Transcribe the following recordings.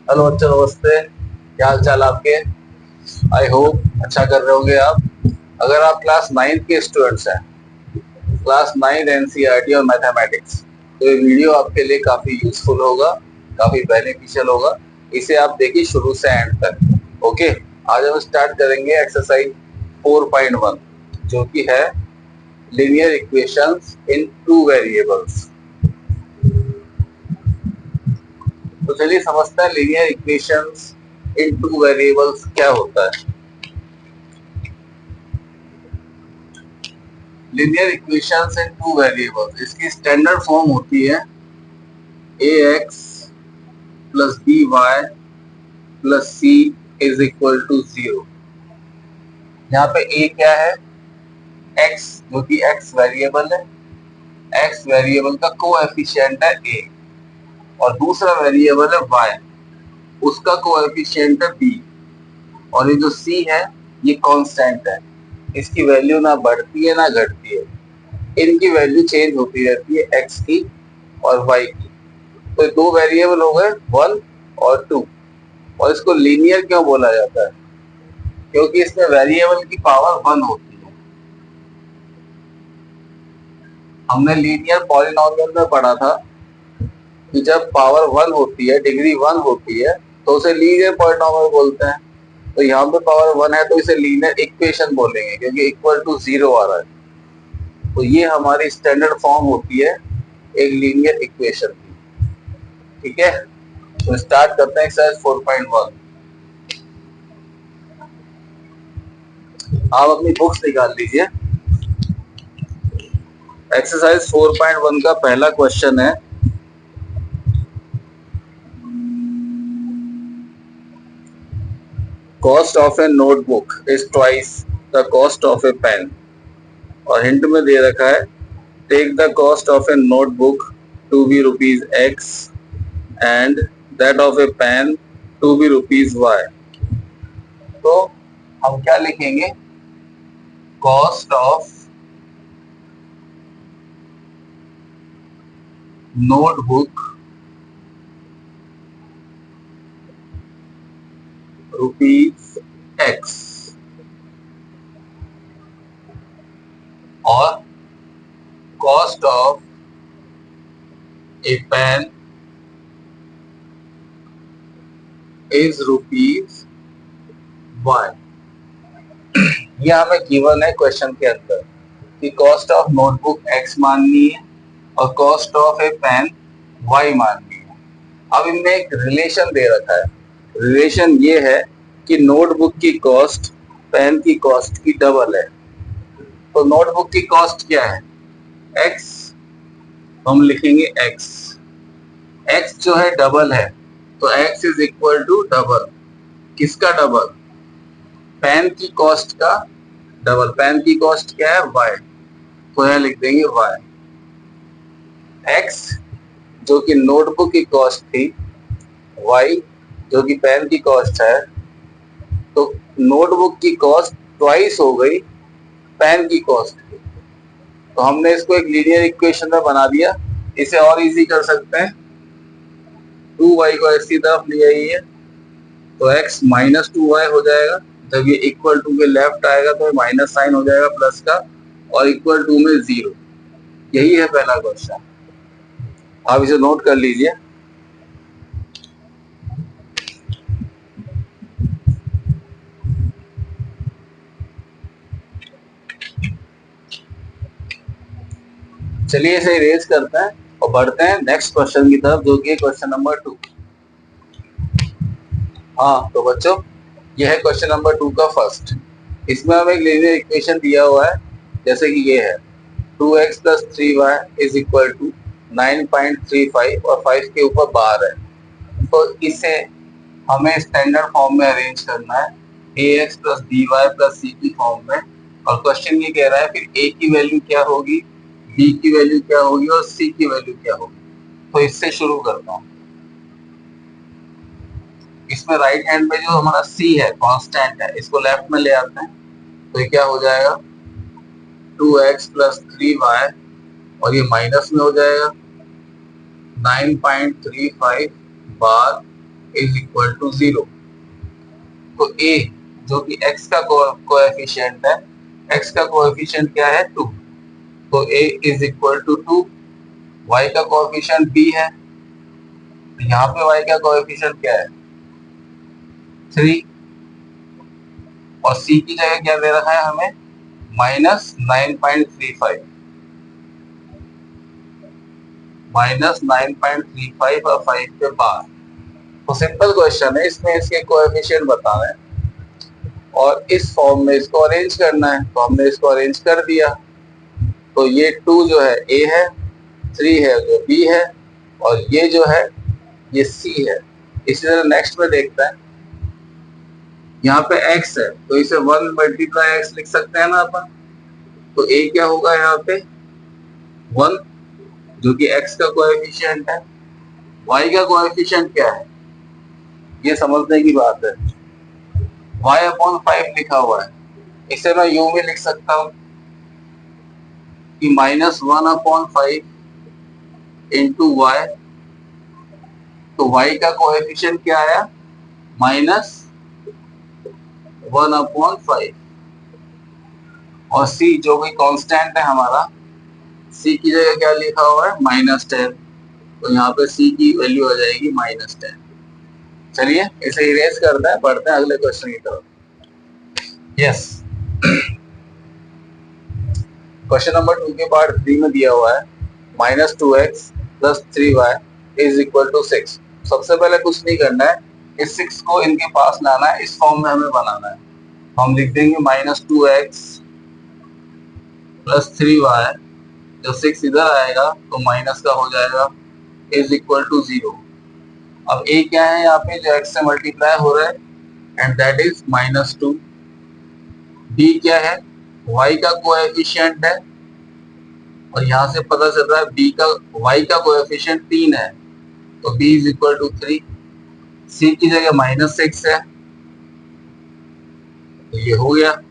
Hello बच्चों, नमस्ते। क्या हाल चाल आपके? आई होप अच्छा कर रहे होंगे आप। अगर आप क्लास 9 के स्टूडेंट्स हैं, क्लास 9 एनसीईआरटी और मैथमेटिक्स, तो ये वीडियो आपके लिए काफी यूजफुल होगा, काफी बेनिफिशियल होगा। इसे आप देखिए शुरू से एंड तक। ओके, आज हम स्टार्ट करेंगे एक्सरसाइज 4.1, जो कि है linear equations in two variables. तो चलिए समझते हैं linear equations in two variables क्या होता है। Linear equations in two variables, इसकी स्टैंडर्ड फॉर्म होती है a x plus b y plus c is equal to 0। यहाँ पे ए क्या है? एक्स, जो कि एक्स वेरिएबल है। एक्स वेरिएबल का कोएफिशिएंट है ए, और दूसरा वेरिएबल है वाई, उसका कोएफिशिएंट है बी, और ये जो सी है ये कांस्टेंट है। इसकी वैल्यू ना बढ़ती है ना घटती है, इनकी वैल्यू चेंज होती रहती है, एक्स की और वाई की। तो दो वेरिएबल हो गए 1 और 2। और इसको लीनियर क्यों बोला जाता है? क्योंकि इसमें वेरिएबल की पावर 1 होती है। हमने लीनियर पॉलिनोमियल में पढ़ा था कि जब पावर 1 होती है, डिग्री 1 होती है, तो उसे लीनियर पॉलिनोमियल बोलते हैं। तो यहाँ पे पावर 1 है तो इसे लीनियर इक्वेशन बोलेंगे, क्योंकि इक्वल टू 0 आ रहा है। तो ये हमारी स्टैंडर्ड फॉर्म होती है एक लीनियर इक्वेशन की। ठीक है, तो स्टार्ट करते हैं एक्सरसाइज 4.1। आप अपनी बुक्स निकाल लीजिए। एक्सरसाइज 4.1 का पहला क्वेश्चन है, cost of a notebook is twice the cost of a pen. और हिंट में दे रखा है take the cost of a notebook to be rupees x and that of a pen to be rupees y. तो हम क्या लिखेंगे? Cost of notebook rupees x और cost of a pen is rupees y. ये हमें given है question के अंदर कि कॉस्ट ऑफ नोटबुक एक्स माननी है और cost of a pen y माननी है। अब इनमें एक रिलेशन दे रखा है। रिलेशन ये है कि नोटबुक की कॉस्ट पेन की कॉस्ट की डबल है। तो नोटबुक की कॉस्ट क्या है? एक्स। हम लिखेंगे एक्स। एक्स जो है डबल है, तो x is equal to double. किसका डबल? पेन की कॉस्ट का डबल। पेन की कॉस्ट क्या है? वाई। तो यहां लिख देंगे वाई। एक्स जो कि नोटबुक की कॉस्ट थी, वाई जो कि पेन की कॉस्ट है। तो नोटबुक की कॉस्ट ट्वाइस हो गई पेन की कॉस्ट की। तो हमने इसको एक लीनियर इक्वेशन में बना दिया। इसे और इजी कर सकते हैं, 2y को x की तरफ ले आइए तो x माइनस 2y हो जाएगा। जब ये इक्वल टू के लेफ्ट आएगा तो माइनस साइन हो जाएगा प्लस का, और इक्वल टू में 0। यही है पहला क्वेश्चन, आप इसे नोट कर लीजिए। चलिए इसे इरेज करते हैं और बढ़ते हैं नेक्स्ट क्वेश्चन की तरफ, जो कि क्वेश्चन नंबर 2। हाँ तो बच्चों, यह है क्वेश्चन नंबर 2 का फर्स्ट। इसमें हमें एक लीनियर इक्वेशन दिया हुआ है, जैसे कि ये है 2x plus 3y is equal to 9.35 और 5 के ऊपर बार है। तो इसे हमें स्टैंडर्ड फॉर्म में अरेंज करना है, ax plus by plus c की फॉर्म में। और क्वेश्चन ये कह रहा है फिर a की वैल्यू क्या होगी, b की वैल्यू क्या होगी और c की वैल्यू क्या होगी। तो इससे शुरू करता हूँ। इसमें राइट हैंड पे जो हमारा c है कांस्टेंट है, इसको लेफ्ट में ले आते हैं। तो ये क्या हो जाएगा? 2x प्लस 3y, और ये माइनस में हो जाएगा 9.35 बार इज इक्वल टू 0। तो a जो कि x का कोएफिशिएंट है, x का कोएफिशिएंट क्या है 2, तो a is equal to 2। y का कोएफिशिएंट b है, तो यहाँ पे y का कोएफिशिएंट क्या है 3, और c की जगह क्या दे रखा है हमें -9.35, -9.35 और 5 के बाद। तो सिंपल क्वेश्चन है, इसमें इसके कोएफिशिएंट बताना है और इस फॉर्म में इसको अरेंज करना है, तो हमने इसको अरेंज कर दिया। तो ये 2 जो है a है, 3 है जो b है, और ये जो है ये c है। इसी तरह नेक्स्ट में देखते हैं, यहाँ पे x है तो इसे 1 मल्टीप्लाई x लिख सकते हैं ना अपन। तो a क्या होगा यहाँ पे 1 जो कि x का कोएफिशिएंट है, y का कोएफिशिएंट क्या है ये समझने की बात है, y/5 लिखा हुआ है, इसे मैं यूं भी लिख सकता हूं कि -1/5 इंटू y, तो y का कोएफिशिएंट क्या आया -1/5, और c जो भी कांस्टेंट है हमारा, c की जगह क्या लिखा हुआ है -10, तो यहाँ पे c की वैल्यू आ जाएगी -10। चलिए इसे इरेज करते हैं, बढ़ते हैं अगले क्वेश्चन की तरफ। यस, क्वेश्चन नंबर 2 के पार्ट 3 में दिया हुआ है -2x + 3y is equal to 6। सबसे पहले कुछ नहीं करना है, इस 6 को इनके पास लाना है, इस फॉर्म में हमें बनाना है। हम लिख देंगे -2x + 3y, जब 6 इधर आएगा तो माइनस का हो जाएगा, इज इक्वल टू 0। अब a क्या है यहाँ पे जो x से मल्टीप्लाई हो रहा है, एंड दैट इज -2। b क्या है y का कोएफिशिएंट है, और यहाँ से पता चल रहा है y का कोएफिशिएंट 3 है, तो b is equal to 3। c की जगह -6 है, तो ये हो गया।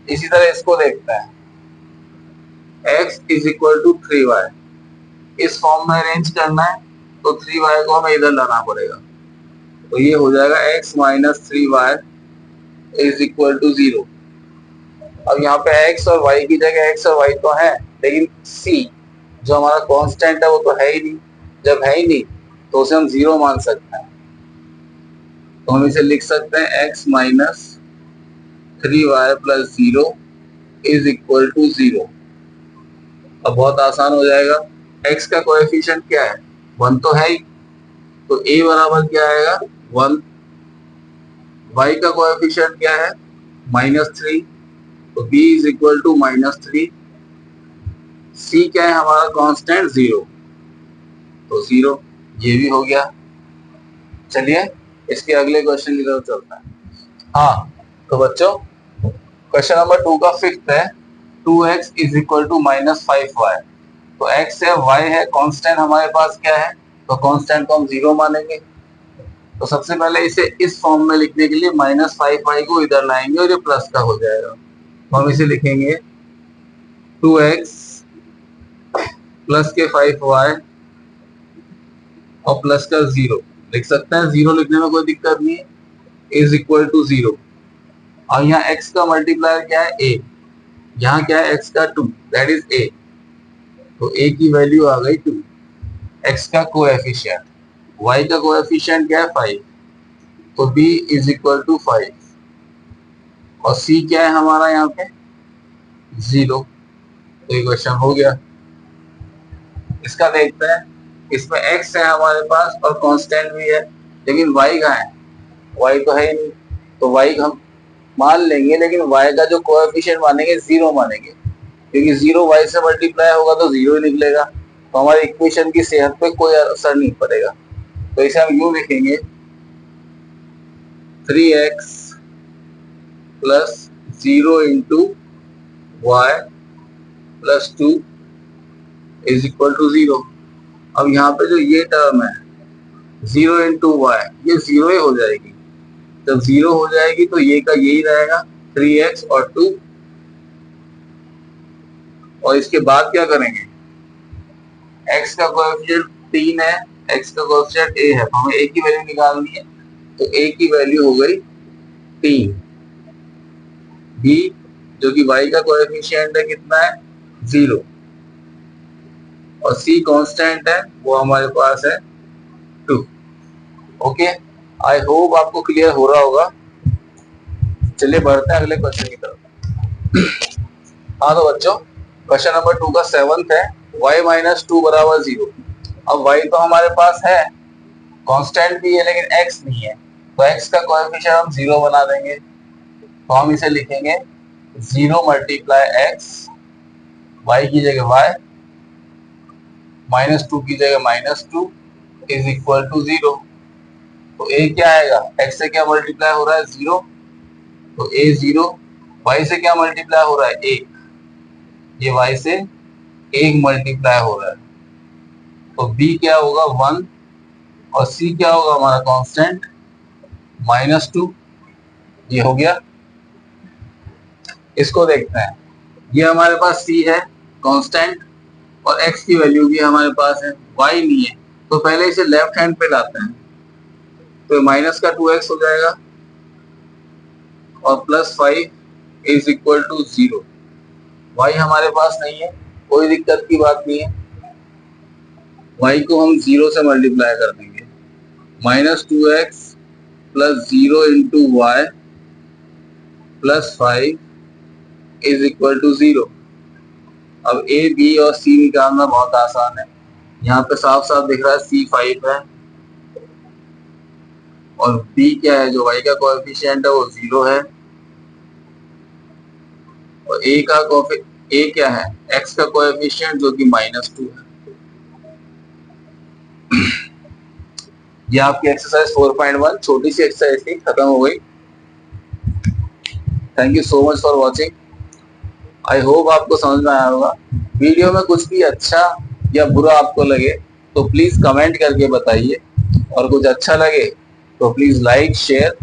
इसी तरह इसको देखते हैं, x is equal to 3y, इस फॉर्म में अरेंज करना है, तो 3y को हमें इधर लाना पड़ेगा, तो ये हो जाएगा x - 3y is equal to 0। अब यहाँ पे x और y की जगह x और y तो है, लेकिन c जो हमारा कांस्टेंट है वो तो है ही नहीं। जब है ही नहीं तो उसे हम 0 मान सकते हैं, तो हम इसे लिख सकते हैं x - 3y + 0 is equal to 0। अब बहुत आसान हो जाएगा, x का कोएफिशिएंट क्या है 1 तो है ही, तो a बराबर क्या आएगा 1, y का कोएफिशिएंट क्या है -3, तो b is equal to -3, c क्या है हमारा कांस्टेंट 0, तो 0, ये भी हो गया। चलिए इसके अगले क्वेश्चन की तरफ चलते हैं। हाँ तो बच्चों, क्वेश्चन नंबर 2 का 5th है 2x is equal to -5y। तो x है y है, कांस्टेंट हमारे पास क्या है, तो कांस्टेंट को हम 0 मानेंगे। तो सबसे पहले इसे इस फॉर्म में लिखने के लिए -5y को इधर लाएंगे और ये प्लस का हो जाएगा, तो हम इसे लिखेंगे 2x प्लस के 5y और प्लस का 0 लिख सकते हैं, 0 लिखने में कोई दिक्कत नहीं है, इज इक्वल टू 0। और यहाँ x का मल्टीप्लायर क्या है a, यहाँ क्या है x का 2, दैट इज a, तो a की वैल्यू आ गई 2। x का कोएफिशिएंट, y का कोएफिशिएंट क्या है 5, तो b इज इक्वल टू 5, और c क्या है हमारा यहाँ पे 0। तो ये क्वेश्चन हो गया। इसका देखते हैं, इसमें x है हमारे पास और कांस्टेंट भी है, लेकिन y कहाँ है, y तो है ही नहीं, तो y हम मान लेंगे, लेकिन y का जो कोएफिशिएंट मानेंगे 0 मानेंगे, क्योंकि 0 y से मल्टीप्लाई होगा तो 0 ही निकलेगा, तो हमारे इक्वेशन की सेहत पे कोई असर नहीं पड़ेगा। तो इसे हम यूं लिखेंगे 3x plus 0 into y plus 2 is equal to 0। अब यहाँ पे जो ये टर्म है 0 इंटू वाई, ये 0 ही हो जाएगी। जब 0 हो जाएगी तो ये का यही रहेगा 3x और 2, और इसके बाद क्या करेंगे, x का कोएफिशिएंट 3 है x का कोएफिशिएंट a है, हमें a की वैल्यू निकालनी है, तो a की वैल्यू हो गई 3। b जो कि y का कोएफिशिएंट है कितना है 0, और c कांस्टेंट है वो हमारे पास है 2। ओके, आई होप आपको क्लियर हो रहा होगा। चलिए बढ़ते हैं अगले क्वेश्चन की तरफ। हाँ तो बच्चों, क्वेश्चन नंबर 2 का 7th है, y माइनस 2 बराबर 0। अब y तो हमारे पास है, कांस्टेंट भी है, लेकिन x नहीं है, तो x का कोएफिशिएंट हम 0 बना देंगे। तो हम इसे लिखेंगे 0 मल्टीप्लाई x, y की जगह y, माइनस 2 की जगह माइनस 2 इज इक्वल टू 0। तो a क्या आएगा, x से क्या मल्टीप्लाई हो रहा है 0, तो a 0, y से क्या मल्टीप्लाई हो रहा है 1, ये y से 1 मल्टीप्लाई हो रहा है, तो b क्या होगा 1, और c क्या होगा हमारा कांस्टेंट -2, ये हो गया। इसको देखते हैं, ये हमारे पास c है कांस्टेंट, और x की वैल्यू भी हमारे पास है, y नहीं है, तो पहले इसे लेफ्ट हैंड पे लाते हैं, तो माइनस का 2x हो जाएगा और plus 5 is equal to 0। y हमारे पास नहीं है, कोई दिक्कत की बात नहीं है, y को हम 0 से मल्टीप्लाई कर देंगे, -2x plus 0 into y plus 5 is equal to 0। अब a, b और c निकालना बहुत आसान है, यहाँ पे साफ साफ दिख रहा है c 5 है, और b क्या है, जो y का कोएफिशिएंट है वो 0 है, और a क्या है, x का कोएफिशिएंट जो कि -2 है। ये आपकी एक्सरसाइज 4.1 छोटी सी एक्सरसाइज थी, खत्म हो गई। Thank you so much for watching. I hope आपको समझ में आया होगा। वीडियो में कुछ भी अच्छा या बुरा आपको लगे तो प्लीज कमेंट करके बताइए, और कुछ अच्छा लगे तो please like, share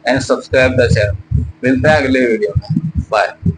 and subscribe the channel. मिलते हैं अगले वीडियो में, बाय।